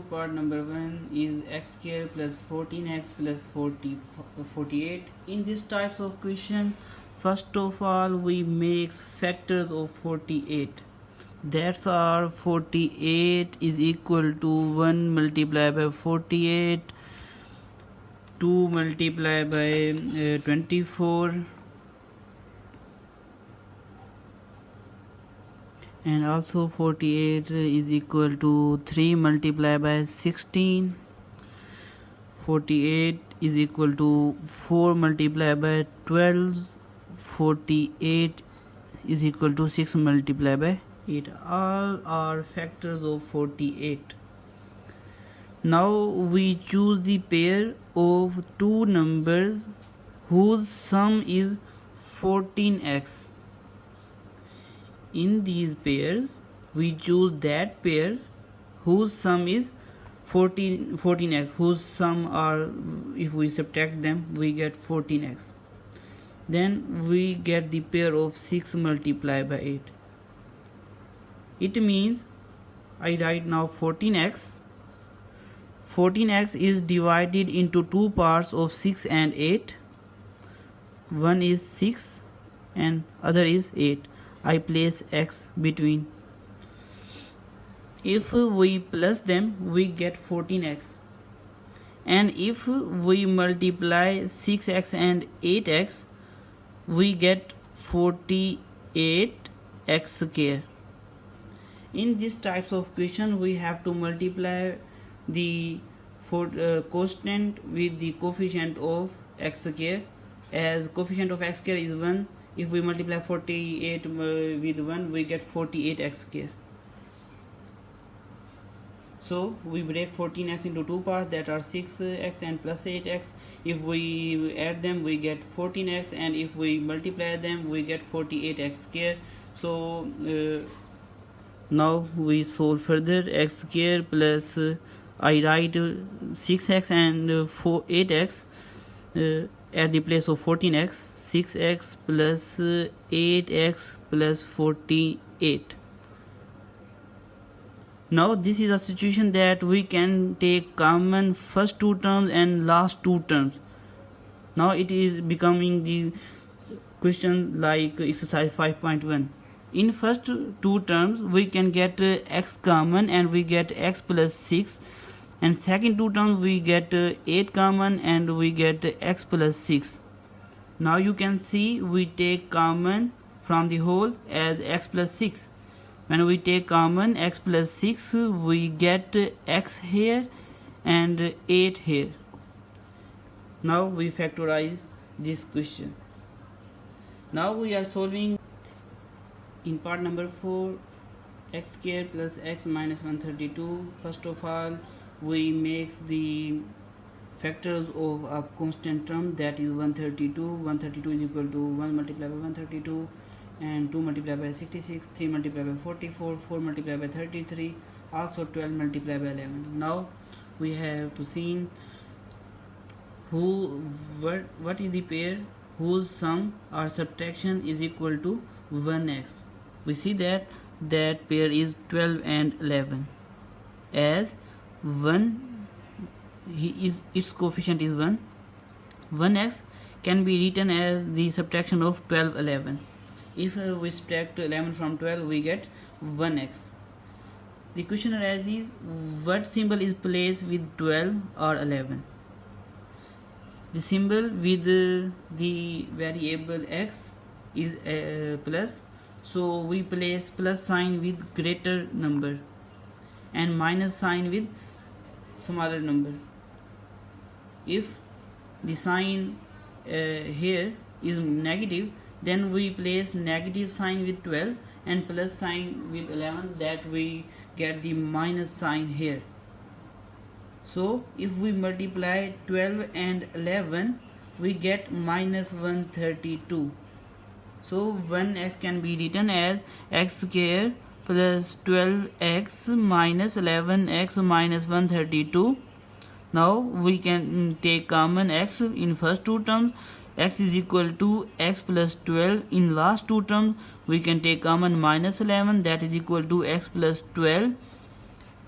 part number 1 is x square plus 14x plus 48. In these types of question, first of all we make factors of 48. That's our 48 is equal to 1 multiplied by 48, 2 multiplied by 24, and also 48 is equal to 3 multiplied by 16. 48 is equal to 4 multiplied by 12. 48 is equal to 6 multiplied by 8. All are factors of 48. Now we choose the pair of two numbers whose sum is 14x. In these pairs, we choose that pair whose sum is 14x, whose sum are, if we subtract them, we get 14x. Then we get the pair of 6 multiplied by 8. It means I write now 14x. 14x is divided into two parts of 6 and 8. One is 6 and other is 8. I place x between. If we plus them, we get 14x. And if we multiply 6x and 8x, we get 48x square. In these types of question, we have to multiply the constant with the coefficient of x square. As coefficient of x square is 1, if we multiply 48 with 1, we get 48x square. So we break 14x into two parts, that are 6x and plus 8x. If we add them, we get 14x, and if we multiply them, we get 48x square. So now we solve further. X square plus I write 6x and 8x at the place of 14x. 6x plus 8x plus 48. Now this is a situation that we can take common first two terms and last two terms. Now it is becoming the question like exercise 5.1. In first two terms we can get x common and we get x plus 6, and second two terms we get 8 common and we get x plus 6. Now you can see we take common from the whole as x plus 6. When we take common x plus 6, we get x here and 8 here. Now we factorize this question. Now we are solving in part number 4, x square plus x minus 132. First of all, we make the factors of a constant term, that is 132. 132 is equal to 1 multiplied by 132, and 2 multiplied by 66, 3 multiplied by 44, 4 multiplied by 33, also 12 multiplied by 11. Now we have to see what is the pair whose sum or subtraction is equal to 1x. We see that pair is 12 and 11, as 1 its coefficient is 1. 1x can be written as the subtraction of 12, 11. If we subtract 11 from 12, we get 1x. The question arises, what symbol is placed with 12 or 11? The symbol with the variable x is plus, so we place plus sign with greater number and minus sign with smaller number. If the sign here is negative, then we place negative sign with 12 and plus sign with 11, that we get the minus sign here. So if we multiply 12 and 11, we get minus 132. So 1x can be written as x square plus 12x minus 11x minus 132. Now we can take common x in first two terms. X is equal to x plus 12. In last two terms we can take common minus 11, that is equal to x plus 12.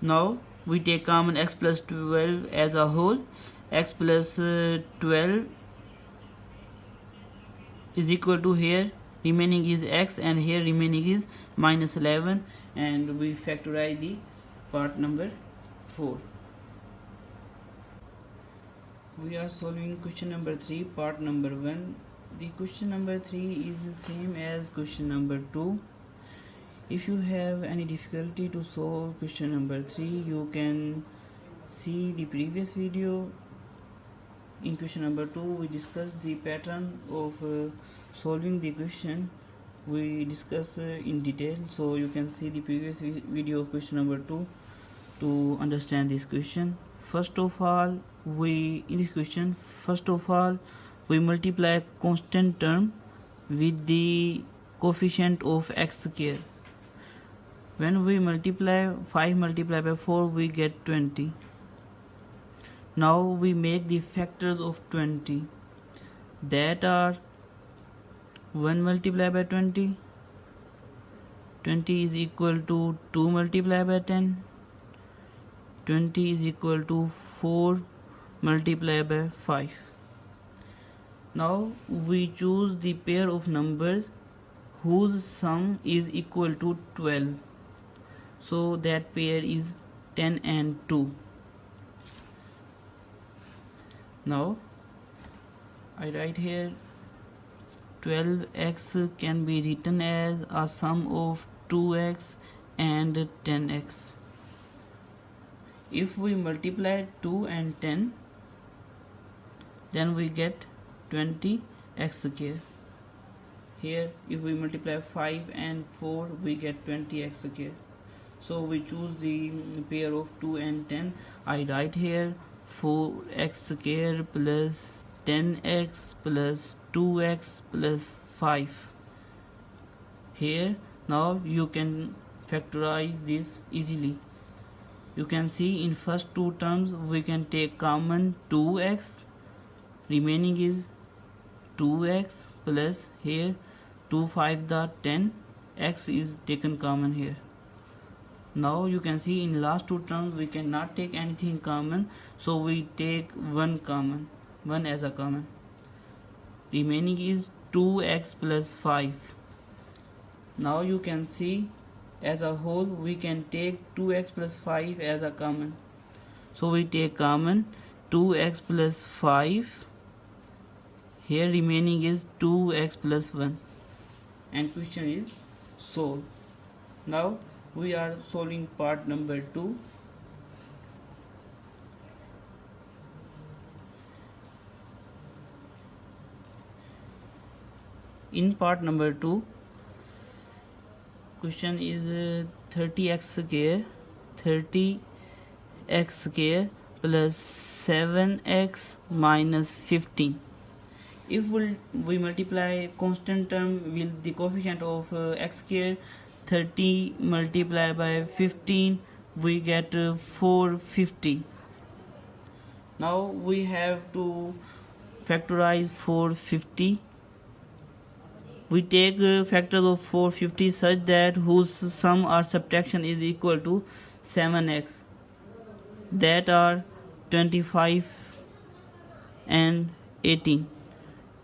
Now we take common x plus 12 as a whole. X plus 12 is equal to, here remaining is x and here remaining is minus 11, and we factorize the part number 4. We are solving question number 3, part number 1. The question number 3 is the same as question number 2. If you have any difficulty to solve question number 3, you can see the previous video. In question number 2, we discussed the pattern of solving the question. We discuss in detail, so you can see the previous video of question number 2 to understand this question. First of all, we multiply constant term with the coefficient of x square. When we multiply 5 multiplied by 4, we get 20. Now we make the factors of 20, that are 1 multiplied by 20. 20 is equal to 2 multiplied by 10. 20 is equal to 4 multiplied by 5. Now we choose the pair of numbers whose sum is equal to 12. So that pair is 10 and 2. Now I write here 12x can be written as a sum of 2x and 10x. If we multiply 2 and 10, then we get 20x square. Here if we multiply 5 and 4, we get 20x square. So we choose the pair of 2 and 10. I write here 4x square plus 10x plus 2x plus 5. Here now you can factorize this easily. You can see in first two terms we can take common 2x, remaining is 2x plus here 2 5 the 10, x is taken common here. Now you can see in last two terms we cannot take anything common, so we take 1 common, 1 as a common. Remaining is 2x plus 5. Now you can see as a whole we can take 2x plus 5 as a common. So we take common 2x plus 5. Here remaining is 2x plus 1. And question is solved. Now we are solving part number 2. In part number 2, question is 30x square plus 7x minus 15. If we multiply constant term with the coefficient of x square, 30 multiplied by 15, we get 450. Now we have to factorize 450. We take factors of 450 such that whose sum or subtraction is equal to 7x, that are 25 and 18.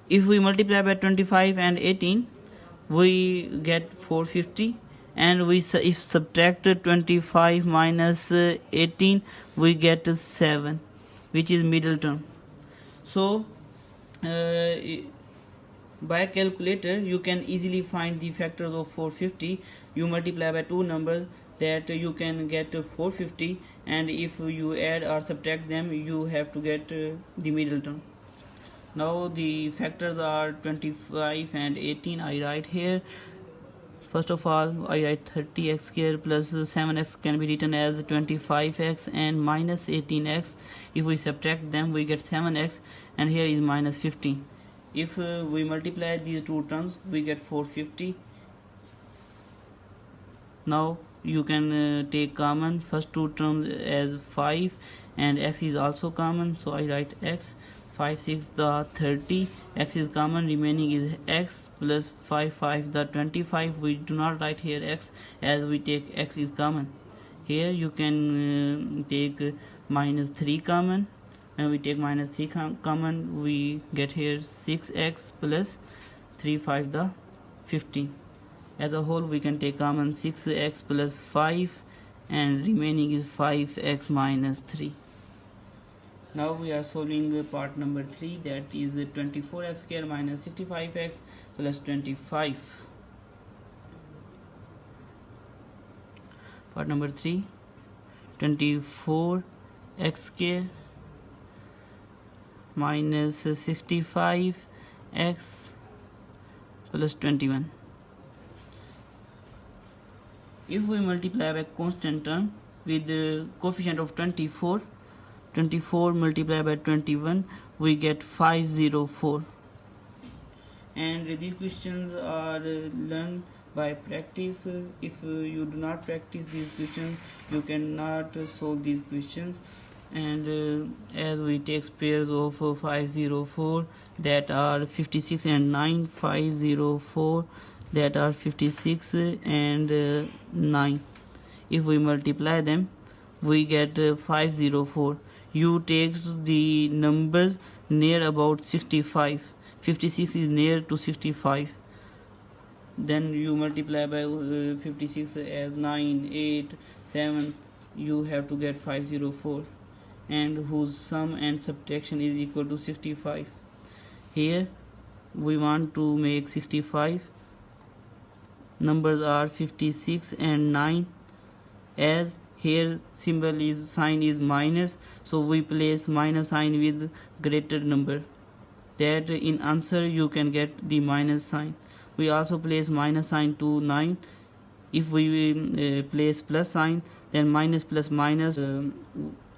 If we multiply by 25 and 18, we get 450, and if subtract 25 minus 18, we get 7, which is middle term. So by calculator you can easily find the factors of 450. You multiply by two numbers, that you can get 450, and if you add or subtract them, you have to get the middle term. Now the factors are 25 and 18. I write here. First of all, I write 30x square plus 7x can be written as 25x and minus 18x. If we subtract them, we get 7x, and here is minus 15. If we multiply these two terms, we get 450. Now you can take common first two terms as 5, and x is also common, so I write x. 5 6 the 30, x is common, remaining is x plus 5 5 the 25. We do not write here x as we take x is common. Here you can take minus 3 common. When we take minus 3 common, we get here 6x plus 3 5 the 15. As a whole, we can take common 6x plus 5, and remaining is 5x minus 3. Now we are solving part number 3, that is 24x square minus 65x plus 25. Part number 3, 24x square minus 65x plus 21. If we multiply by constant term with the coefficient of 24 multiplied by 21, we get 504. And these questions are learned by practice. If you do not practice these questions, you cannot solve these questions. And as we take pairs of 504, that are 56 and 9, 504 that are 56 and 9. If we multiply them, we get 504. You take the numbers near about 65. 56 is near to 65. Then you multiply by 56 as 9, 8, 7. You have to get 504, and whose sum and subtraction is equal to 65. Here we want to make 65. Numbers are 56 and 9. As here symbol is sign is minus, so we place minus sign with greater number, that in answer you can get the minus sign. We also place minus sign to 9. If we place plus sign, then minus plus minus,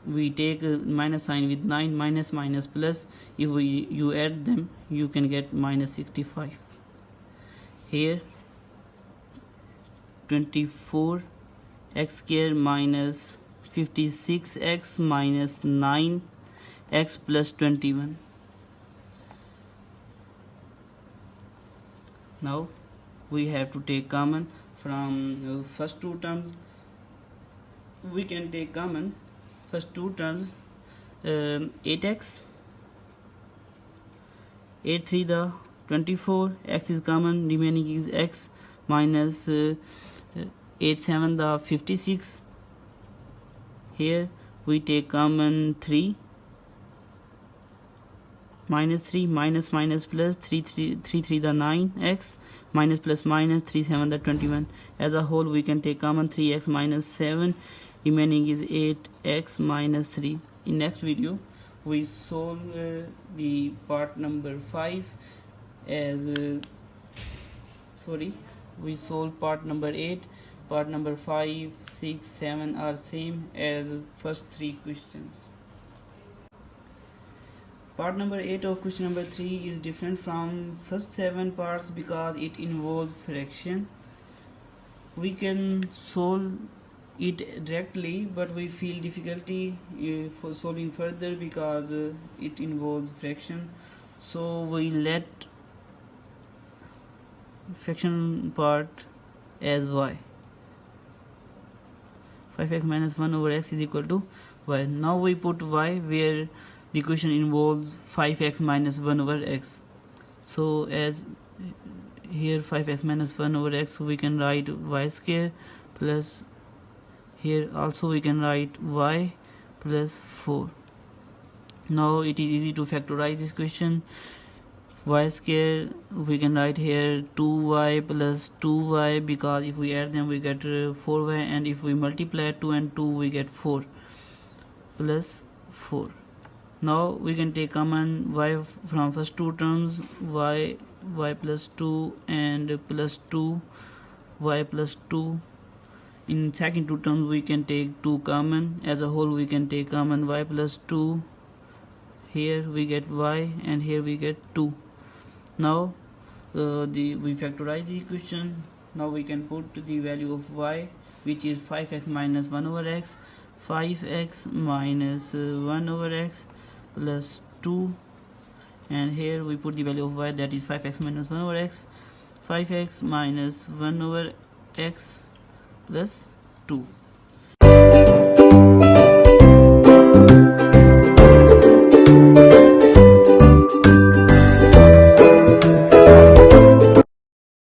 we take minus sign with 9, minus minus plus. If you add them, you can get minus 65. Here 24x square minus 56x minus 9x plus 21. Now we have to take common from first two terms. We can take common first two terms, 8x, 8 3 the 24, x is common, remaining is x minus 8 7 the 56. Here we take common 3, minus 3, minus minus plus 3 3 the 9x, minus plus minus 3 7 the 21. As a whole, we can take common 3x minus 7, remaining is 8x minus 3. In next video we solve the part number 5 as we solve part number 8. Part number 5, 6, 7 are same as first three questions. Part number 8 of question number 3 is different from first 7 parts because it involves fraction. We can solve it directly, but we feel difficulty for solving further because it involves fraction. So we let fraction part as y. 5x minus 1 over x is equal to y. Now we put y where the equation involves 5x minus 1 over x. So as here 5x minus 1 over x, we can write y square plus here also we can write y plus 4. Now it is easy to factorize this question. Y square we can write here 2y plus 2y, because if we add them we get 4y, and if we multiply 2 and 2 we get 4 plus 4. Now we can take common y from first two terms, y plus 2 and plus 2, y plus 2. In second two terms we can take 2 common. As a whole, we can take common y plus 2. Here we get y and here we get 2. Now we factorize the equation. Now we can put the value of y, which is 5x minus 1 over x, 5x minus 1 over x plus 2, and here we put the value of y, that is 5x minus 1 over x, 5x minus 1 over x plus 2.